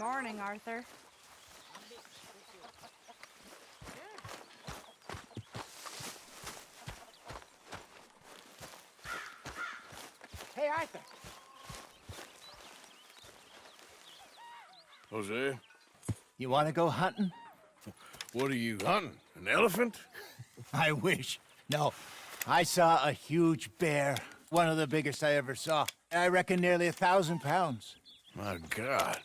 morning, Arthur. Hey, Arthur. Jose, You want to go hunting? what are you hunting? An elephant? I wish. No, I saw a huge bear. One of the biggest I ever saw. I reckon nearly 1,000 pounds. My God.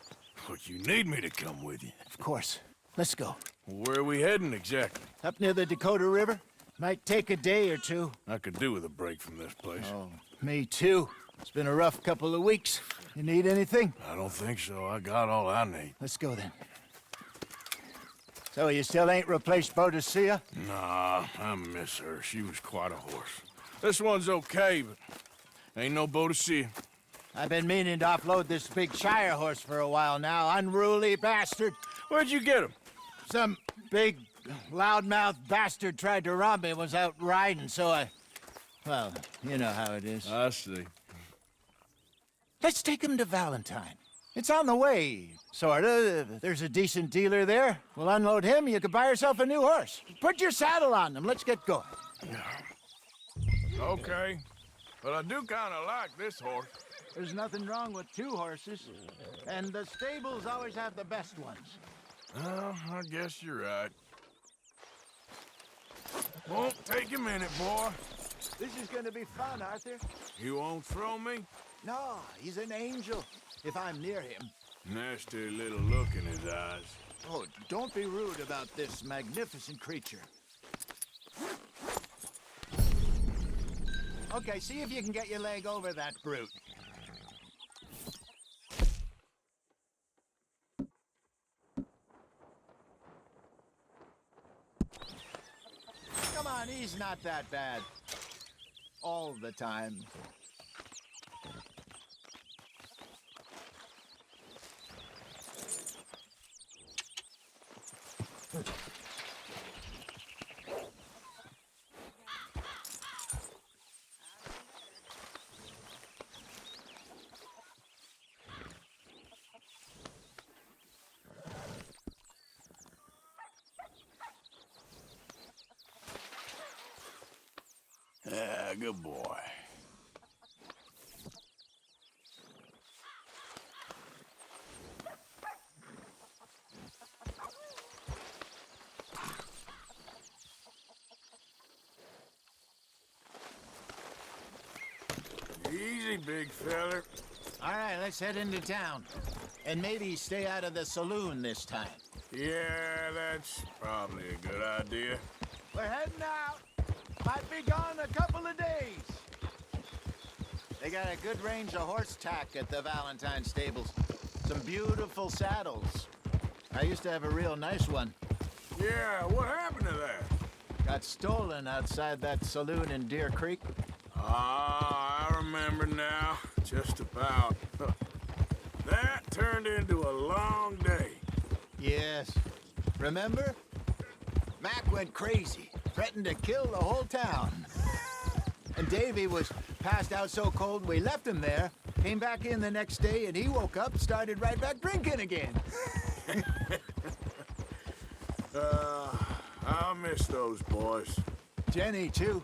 But you need me to come with you. Of course. Let's go. Where are we heading exactly? Up near the Dakota River. Might take a day or two. I could do with a break from this place. Oh, me too. It's been a rough couple of weeks. You need anything? I don't think so. I got all I need. Let's go then. So you still ain't replaced Boadicea? Nah, I miss her. She was quite a horse. This one's okay, but ain't no Boadicea. I've been meaning to offload this big Shire horse for a while now. Unruly bastard. Where'd you get him? Some big, loudmouth bastard tried to rob me and was out riding, so I... Well, you know how it is. I see. Let's take him to Valentine. It's on the way, sorta. There's a decent dealer there. We'll unload him, you can buy yourself a new horse. Put your saddle on them, let's get going. Okay. But I do kind of like this horse. There's nothing wrong with two horses, and the stables always have the best ones. Well, I guess you're right. Won't take a minute, boy. This is gonna be fun, Arthur. You won't throw me? No, he's an angel, if I'm near him. Nasty little look in his eyes. Oh, don't be rude about this magnificent creature. Okay, see if you can get your leg over that brute. Come on, he's not that bad. All the time. Yeah, good boy. Easy, big feller. All right, let's head into town. And maybe stay out of the saloon this time. Yeah, that's probably a good idea. We're heading out. Might be gone a couple of days. They got a good range of horse tack at the Valentine stables. Some beautiful saddles. I used to have a real nice one. Yeah, what happened to that? Got stolen outside that saloon in Deer Creek. Ah, I remember now. Just about. That turned into a long day. Yes. Remember? Mac went crazy, threatened to kill the whole town. And Davy was passed out so cold we left him there, came back in the next day, and he woke up, started right back drinking again. I miss those boys. Jenny, too.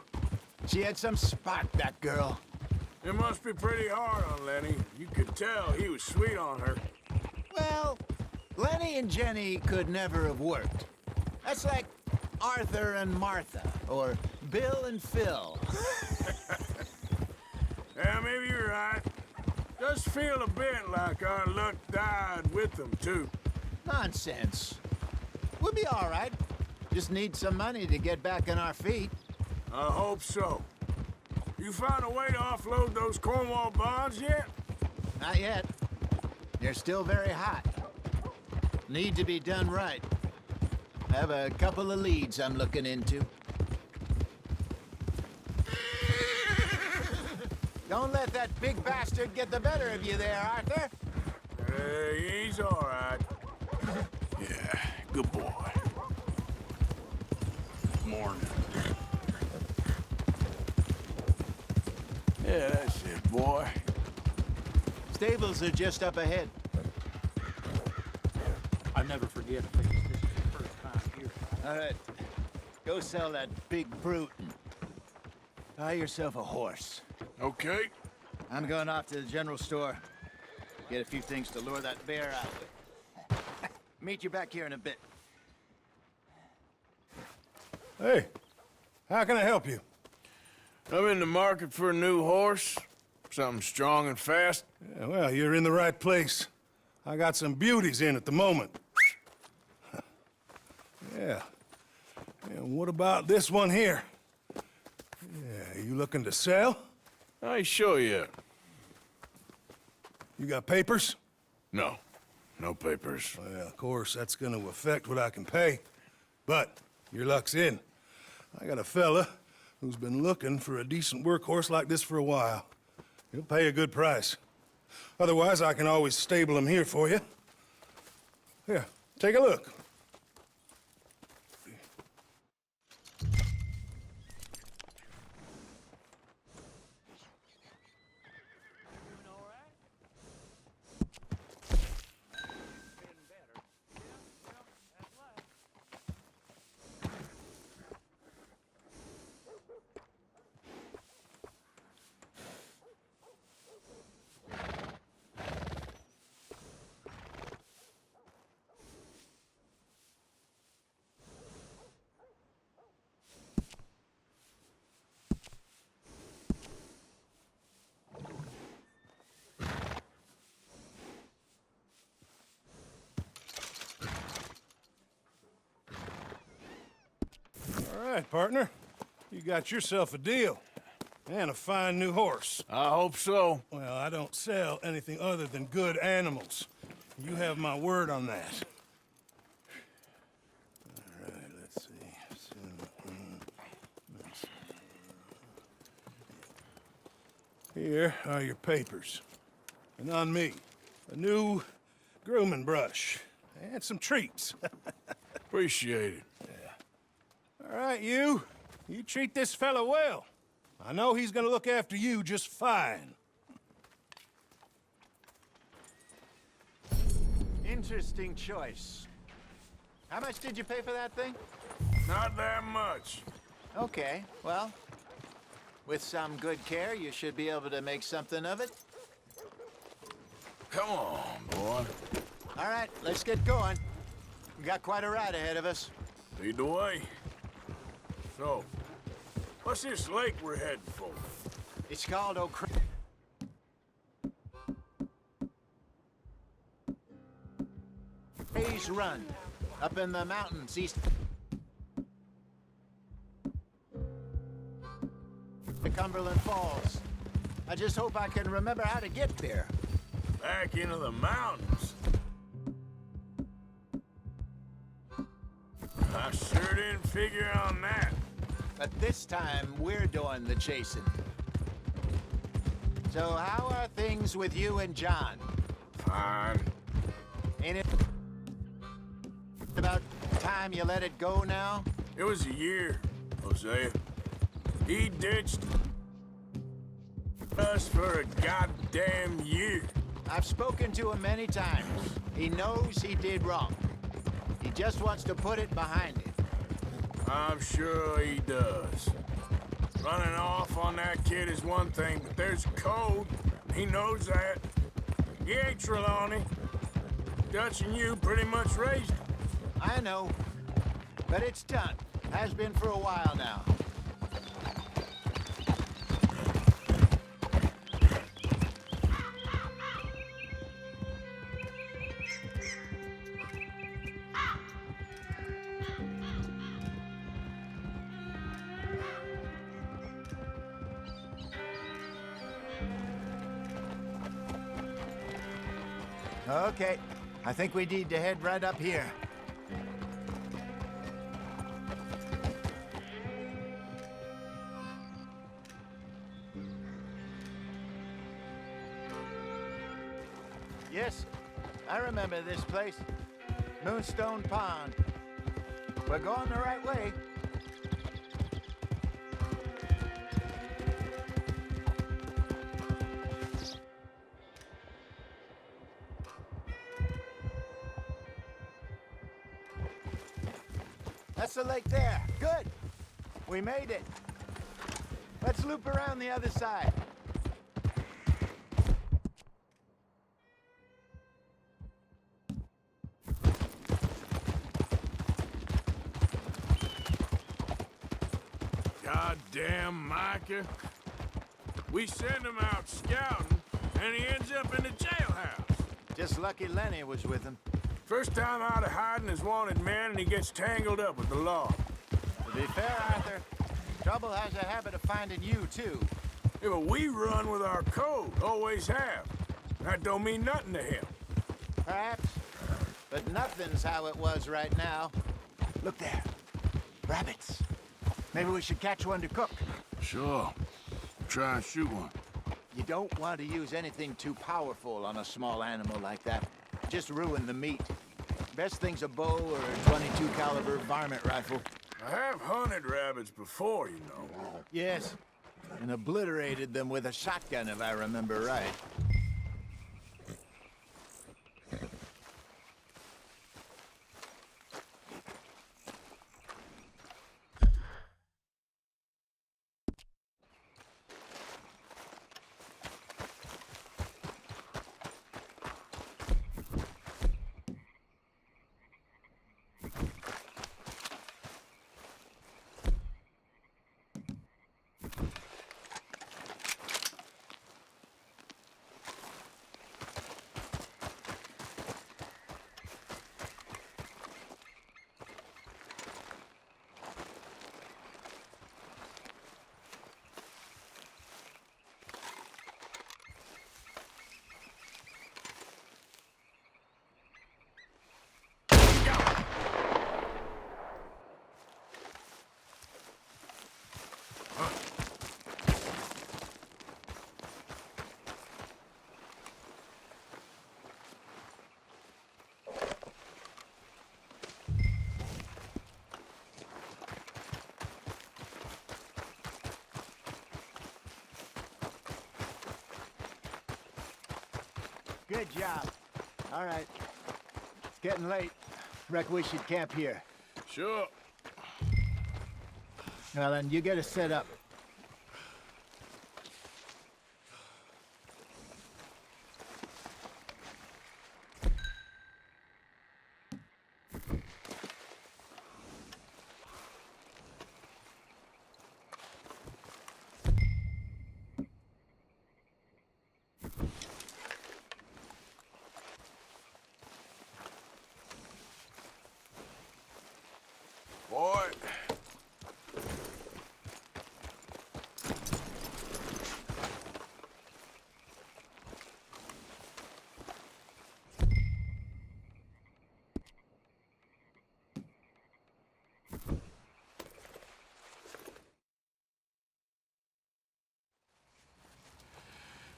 She had some spark, that girl. It must be pretty hard on Lenny. You could tell he was sweet on her. Well, Lenny and Jenny could never have worked. That's like Arthur and Martha, or Bill and Phil. Yeah, maybe you're right. Does feel a bit like our luck died with them, too. Nonsense. We'll be all right. Just need some money to get back on our feet. I hope so. You found a way to offload those Cornwall bonds yet? Not yet. They're still very hot. Need to be done right. I have a couple of leads I'm looking into. Don't let that big bastard get the better of you there, Arthur. Hey, he's all right. Yeah, good boy. Morning. Yeah, that's it, boy. Stables are just up ahead. I'll never forget a face. This is the first time here. All right. Go sell that big brute and buy yourself a horse. Okay. I'm going off to the general store. Get a few things to lure that bear out with. Meet you back here in a bit. Hey, how can I help you? I'm in the market for a new horse. Something strong and fast. Yeah, well, you're in the right place. I got some beauties in at the moment. Yeah. And what about this one here? Yeah, you looking to sell? I ain't sure yet. You got papers? No. No papers. Well, of course, that's gonna affect what I can pay. But your luck's in. I got a fella who's been looking for a decent workhorse like this for a while. He'll pay a good price. Otherwise, I can always stable him here for you. Here, take a look. All right, partner. You got yourself a deal. And a fine new horse. I hope so. Well, I don't sell anything other than good animals. You have my word on that. All right, let's see. Here are your papers. And on me, a new grooming brush. And some treats. Appreciate it. All right, you treat this fella well. I know he's gonna look after you just fine. Interesting choice. How much did you pay for that thing? Not that much. Okay, well, with some good care, you should be able to make something of it. Come on, boy. All right, let's get going. We got quite a ride ahead of us. Lead the way. So, what's this lake we're heading for? It's called O'Crae's Run, up in the mountains east the Cumberland Falls. I just hope I can remember how to get there. Back into the mountains. I sure didn't figure on that. But this time, we're doing the chasing. So how are things with you and John? Fine. Ain't it about time you let it go now? It was a year, Hosea. He ditched us for a goddamn year. I've spoken to him many times. He knows he did wrong. He just wants to put it behind him. I'm sure he does. Running off on that kid is one thing, but there's code. He knows that. He ain't Trelawney. Dutch and you pretty much raised him. I know. But it's done. Has been for a while now. Okay, I think we need to head right up here. Yes, I remember this place. Moonstone Pond. We're going the right way. That's the lake there. Good. We made it. Let's loop around the other side. Goddamn Micah. We send him out scouting, and he ends up in the jailhouse. Just lucky Lenny was with him. First time out of hiding as wanted man, and he gets tangled up with the law. To be fair, Arthur, trouble has a habit of finding you, too. Yeah, but we run with our code, always have. That don't mean nothing to him. Perhaps, but nothing's how it was right now. Look there. Rabbits. Maybe we should catch one to cook. Sure. Try and shoot one. You don't want to use anything too powerful on a small animal like that. Just ruin the meat. Best thing's a bow or a 22 caliber varmint rifle. I have hunted rabbits before, you know. Yes, and obliterated them with a shotgun, if I remember right. Good job. All right. It's getting late. Reckon we should camp here. Sure. Well, then, you get us set up. Boy.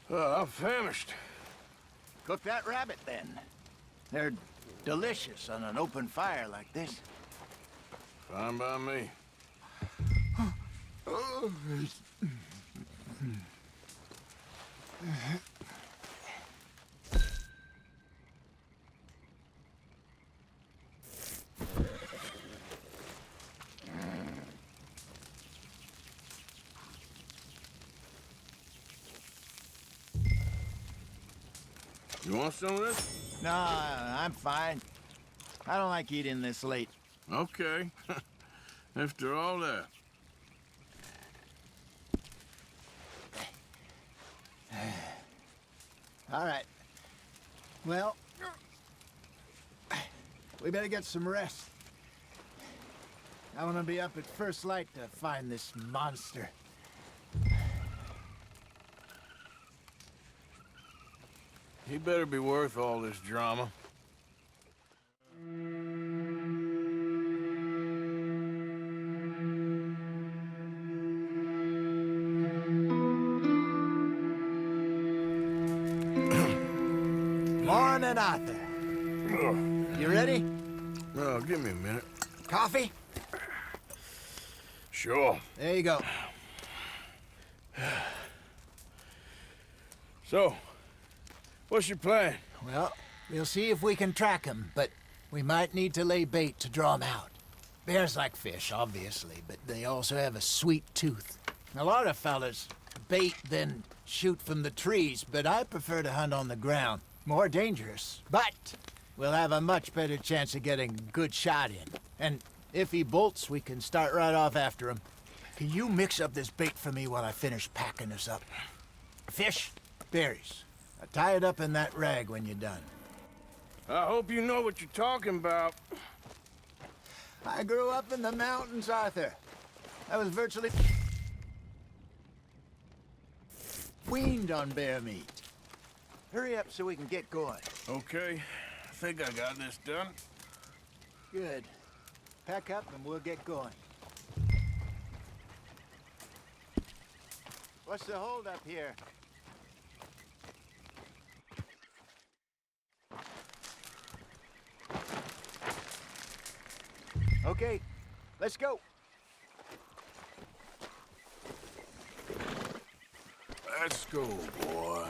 I'm famished. Cook that rabbit, then. They're delicious on an open fire like this. Fine by me. You want some of this? No, I'm fine. I don't like eating this late. Okay. After all that. All right. Well, we better get some rest. I want to be up at first light to find this monster. He better be worth all this drama. Morning, Arthur. You ready? Oh, give me a minute. Coffee? Sure. There you go. So, what's your plan? Well, we'll see if we can track him, but we might need to lay bait to draw him out. Bears like fish, obviously, but they also have a sweet tooth. A lot of fellas bait, then shoot from the trees, but I prefer to hunt on the ground. More dangerous, but we'll have a much better chance of getting a good shot in. And if he bolts, we can start right off after him. Can you mix up this bait for me while I finish packing this up? Fish, berries. I'll tie it up in that rag when you're done. I hope you know what you're talking about. I grew up in the mountains, Arthur. I was virtually weaned on bear meat. Hurry up so we can get going. Okay, I think I got this done. Good. Pack up and we'll get going. What's the holdup here? Okay, let's go. Let's go, boy.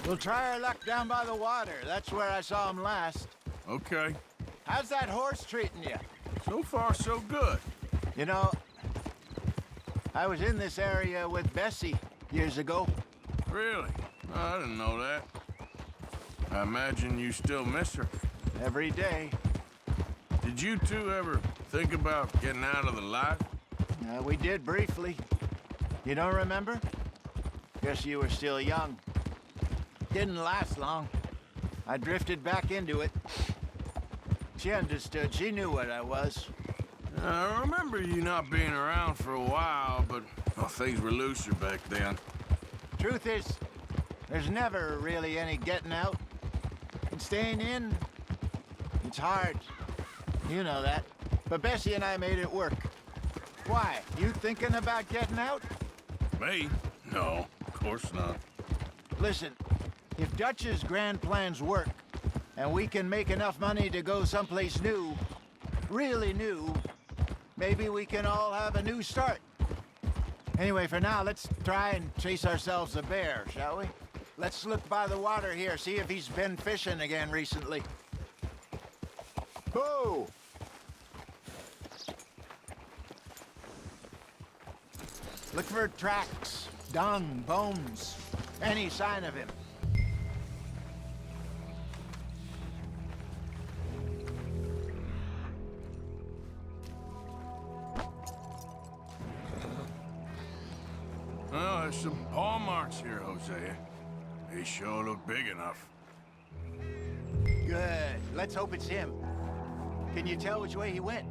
We'll try our luck down by the water. That's where I saw him last. Okay. How's that horse treating you? So far, so good. You know, I was in this area with Bessie years ago. Really? Oh, I didn't know that. I imagine you still miss her. Every day. Did you two ever think about getting out of the life? We did briefly. You don't remember? Guess you were still young. Didn't last long. I drifted back into it. She understood. She knew what I was. I remember you not being around for a while, but things were looser back then. Truth is, there's never really any getting out. And staying in, it's hard. You know that. But Bessie and I made it work. Why? You thinking about getting out? Me? No, of course not. Listen, if Dutch's grand plans work, and we can make enough money to go someplace new, really new, maybe we can all have a new start. Anyway, for now, let's try and chase ourselves a bear, shall we? Let's look by the water here, see if he's been fishing again recently. Whoa! Look for tracks, dung, bones, any sign of him. Well, there's some paw marks here, Hosea. They sure look big enough. Good. Let's hope it's him. Can you tell which way he went?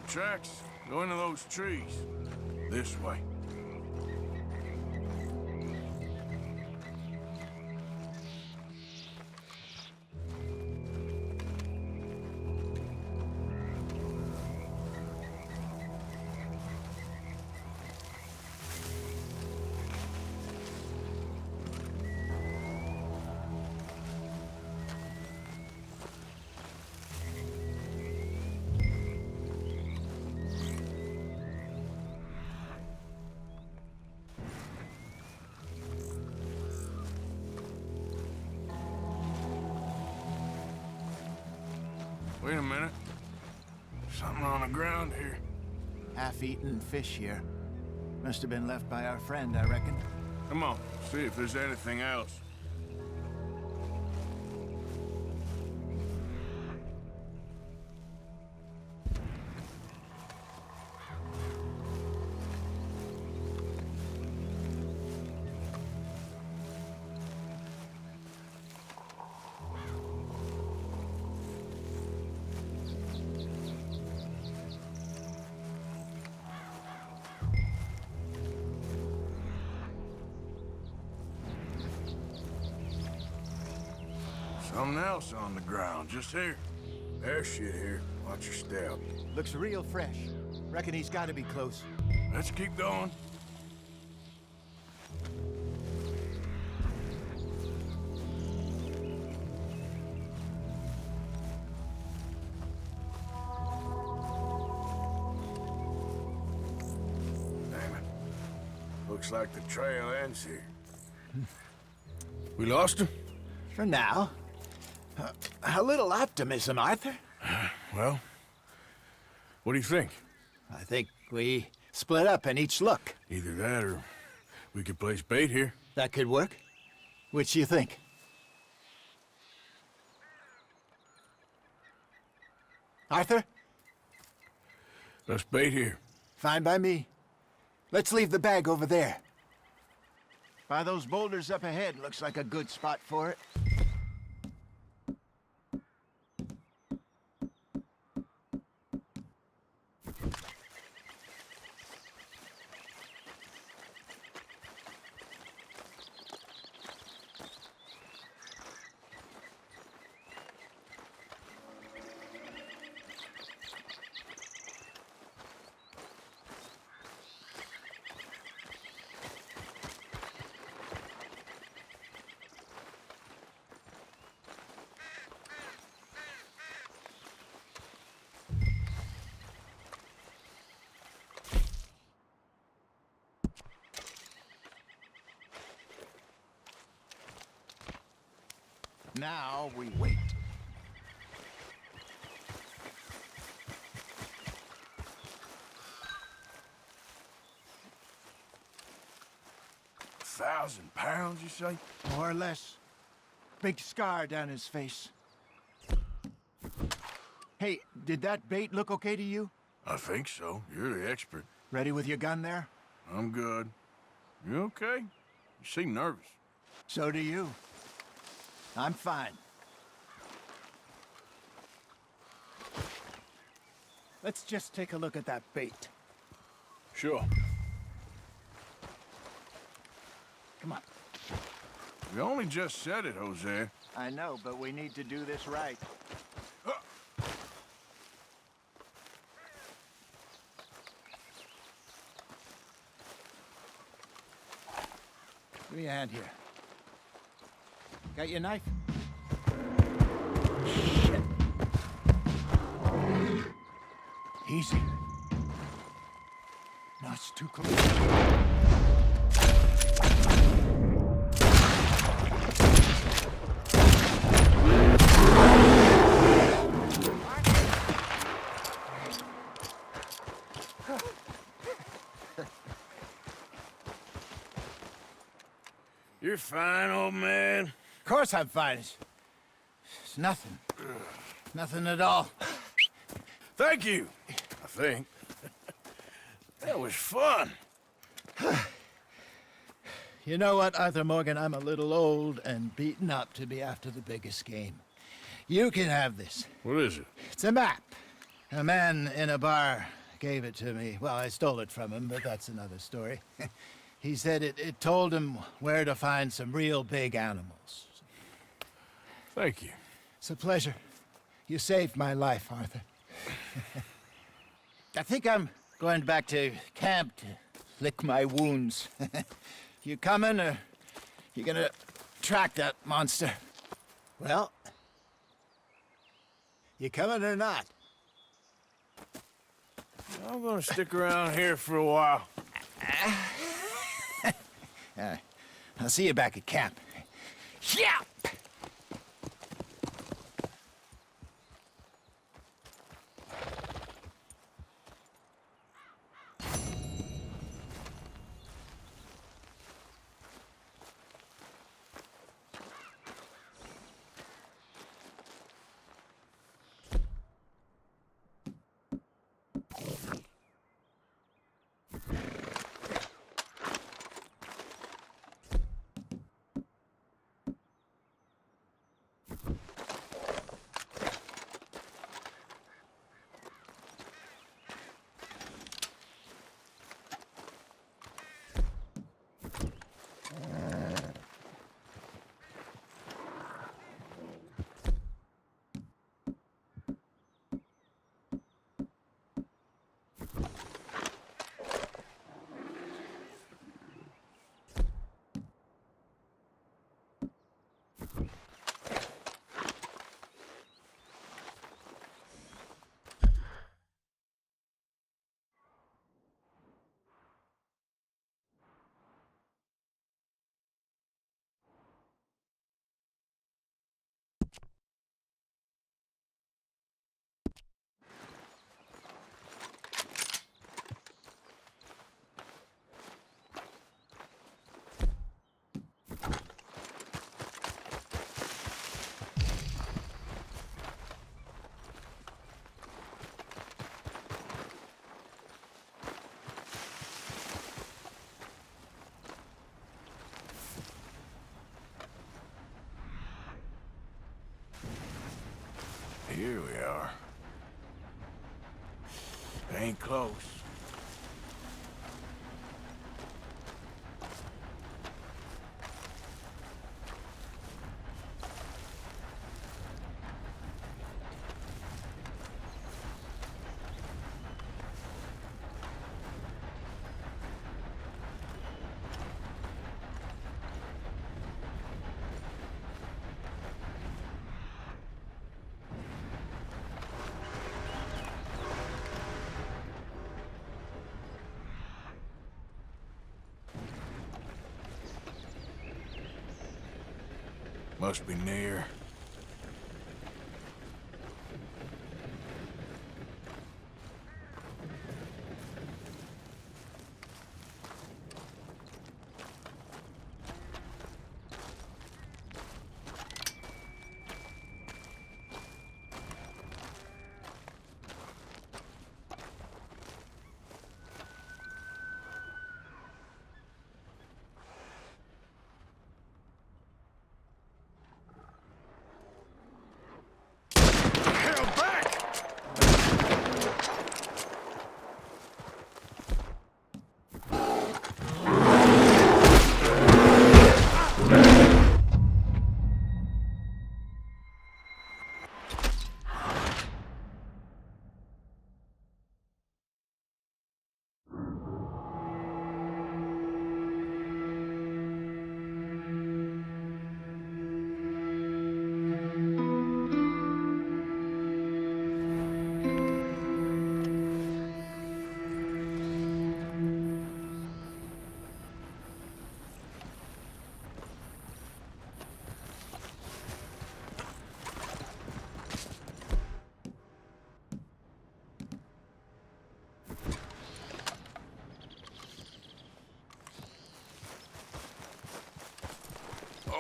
Tracks go into those trees. This way. Wait a minute. Something on the ground here. Half-eaten fish here. Must have been left by our friend, I reckon. Come on, see if there's anything else. Something else on the ground, just here. There's shit here. Watch your step. Looks real fresh. Reckon he's got to be close. Let's keep going. Looks like the trail ends here. We lost him? For now. A little optimism, Arthur. Well, what do you think? I think we split up and each look. Either that or we could place bait here. That could work. Which do you think? Arthur? Let's bait here. Fine by me. Let's leave the bag over there. By those boulders up ahead, looks like a good spot for it. Now we wait. £1,000, you say? More or less. Big scar down his face. Hey, did that bait look okay to you? I think so. You're the expert. Ready with your gun there? I'm good. You okay? You seem nervous. So do you. I'm fine. Let's just take a look at that bait. Sure. Come on. We only just said it, Jose. I know, but we need to do this right. Give me a hand here. Got your knife? Shit. Easy. No, it's too close. You're fine, old man. Of course I'm fine. It's nothing. Nothing at all. Thank you, I think. That was fun. You know what, Arthur Morgan? I'm a little old and beaten up to be after the biggest game. You can have this. What is it? It's a map. A man in a bar gave it to me. Well, I stole it from him, but that's another story. He said it told him where to find some real big animals. Thank you. It's a pleasure. You saved my life, Arthur. I think I'm going back to camp to lick my wounds. You coming, or you gonna track that monster? Well, you coming or not? I'm gonna stick around here for a while. I'll see you back at camp. Yeah! Here we are. Ain't close. Must be near.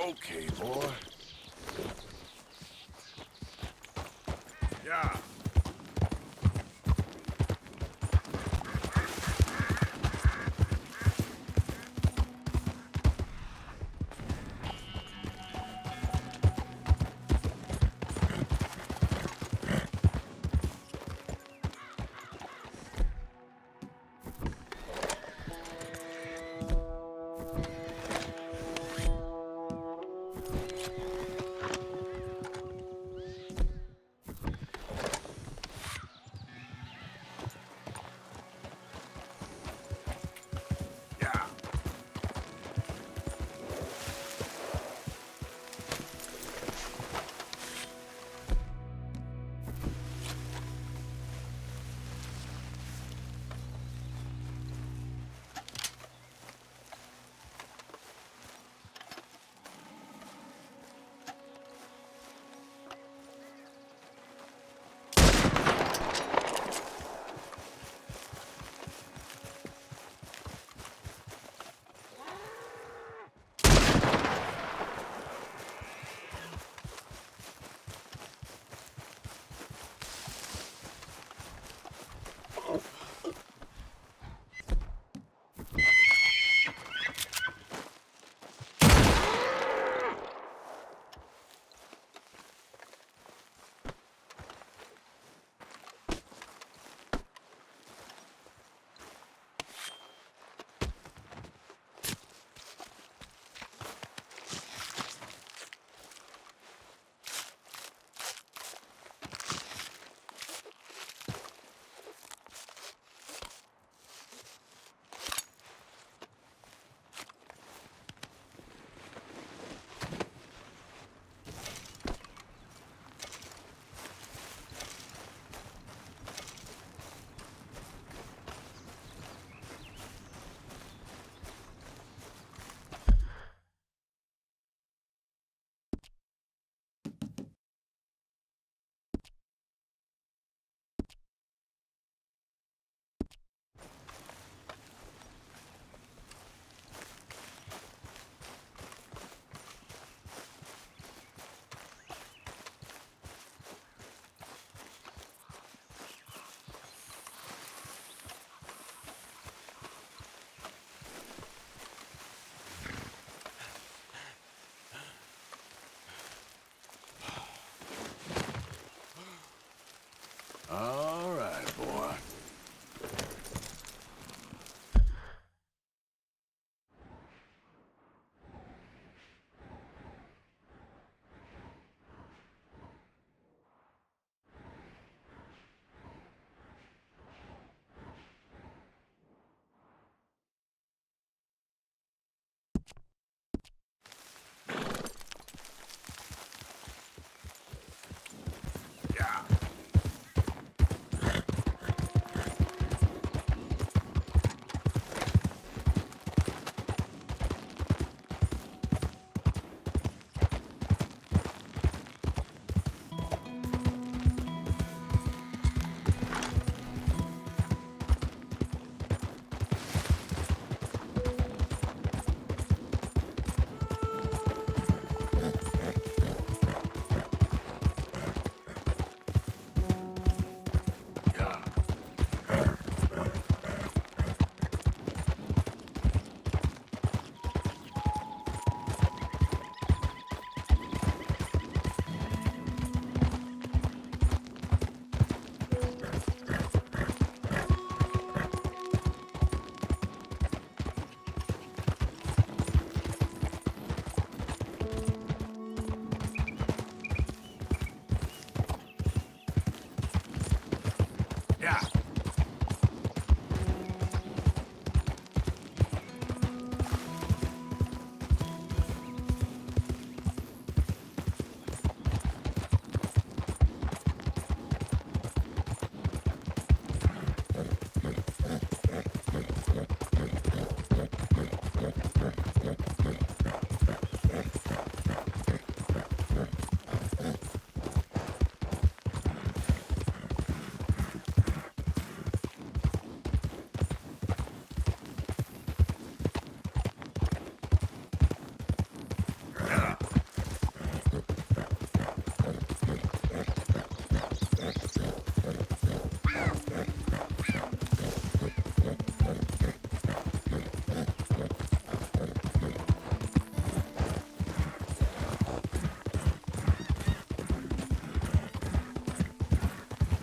Okay, boy. Yeah.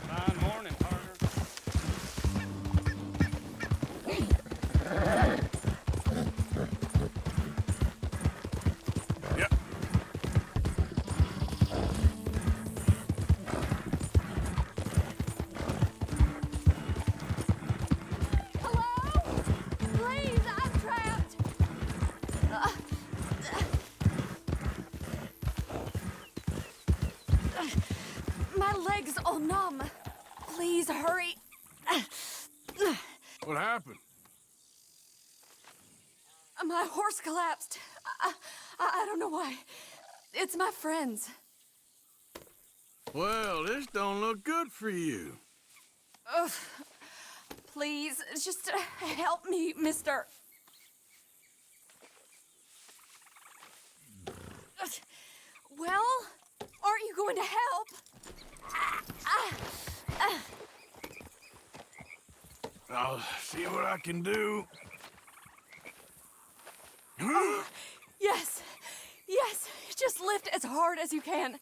Fine morning, partner. Yeah. Hello? Please, I'm trapped. My legs all numb. Please hurry. What happened? My horse collapsed. I don't know why. It's my friends. Well, this don't look good for you. Ugh. Please, just help me, mister. Well, aren't you going to help? I'll see what I can do. Yes, yes, just lift as hard as you can.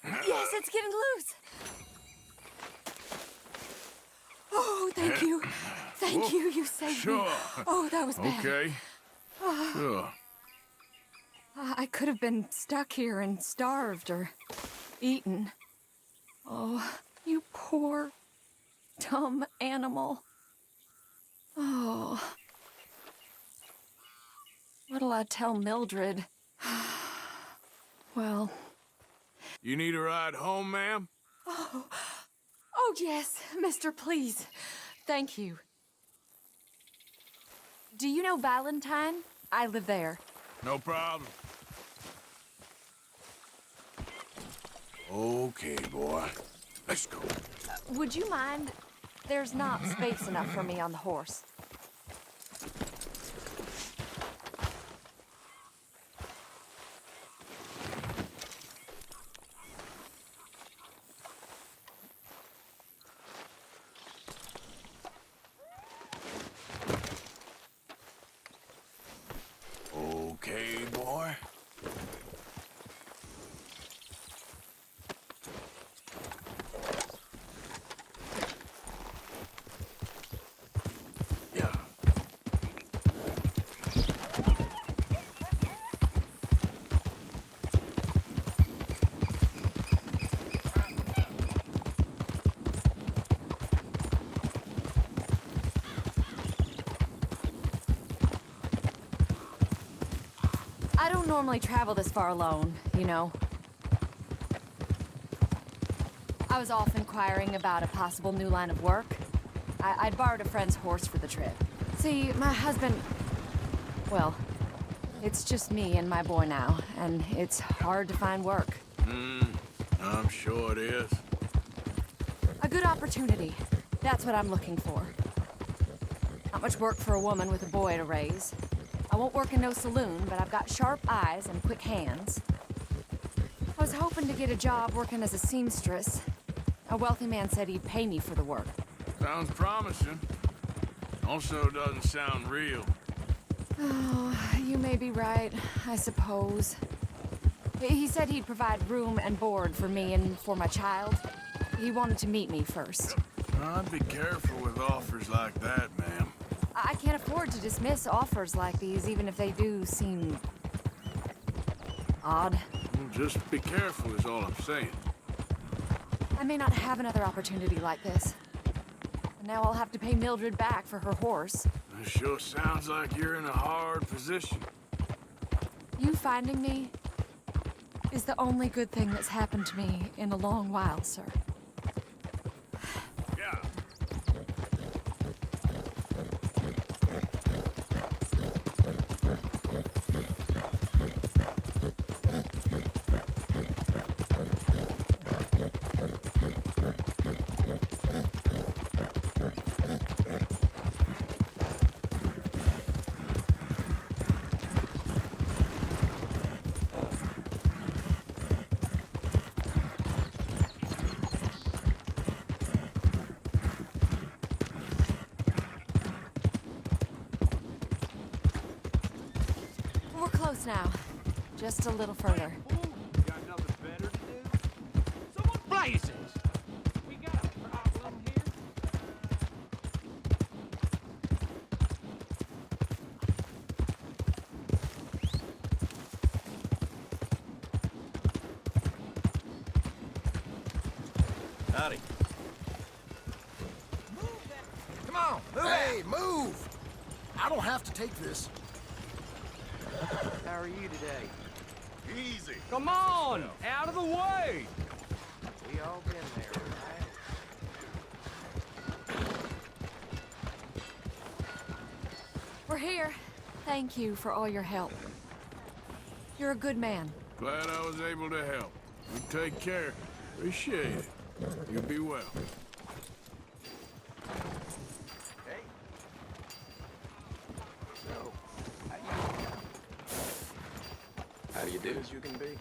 Yes, it's getting loose. Oh, thank you. Thank you, you saved Sure. me. Oh, that was bad. Okay. Sure. I could have been stuck here and starved or eaten. Oh, you poor, dumb animal. Oh. What'll I tell Mildred? Well. You need a ride home, ma'am? Oh, yes, mister, please. Thank you. Do you know Valentine? I live there. No problem. Okay, boy. Let's go. Would you mind? There's not space enough for me on the horse. Okay, boy. I don't normally travel this far alone, you know. I was off inquiring about a possible new line of work. I'd borrowed a friend's horse for the trip. See, my husband... Well, it's just me and my boy now, and it's hard to find work. I'm sure it is. A good opportunity. That's what I'm looking for. Not much work for a woman with a boy to raise. I won't work in no saloon, but I've got sharp eyes and quick hands. I was hoping to get a job working as a seamstress. A wealthy man said he'd pay me for the work. Sounds promising. Also doesn't sound real. Oh, you may be right, I suppose. He said he'd provide room and board for me and for my child. He wanted to meet me first. I'd be careful with offers like that, ma'am. I can't afford to dismiss offers like these, even if they do seem... odd. Well, just be careful is all I'm saying. I may not have another opportunity like this. And now I'll have to pay Mildred back for her horse. It sure sounds like you're in a hard position. You finding me is the only good thing that's happened to me in a long while, sir. Yeah. We're close now. Just a little further. Got nothing better to do? Someone blazes! We got a problem here? Howdy. Come on, move Hey, move! I don't have to take this. How are you today? Easy. Come on! Out of the way! We all been there, right? We're here. Thank you for all your help. You're a good man. Glad I was able to help. You take care. Appreciate it. You be well. Hey. So, how do you do? As you can be.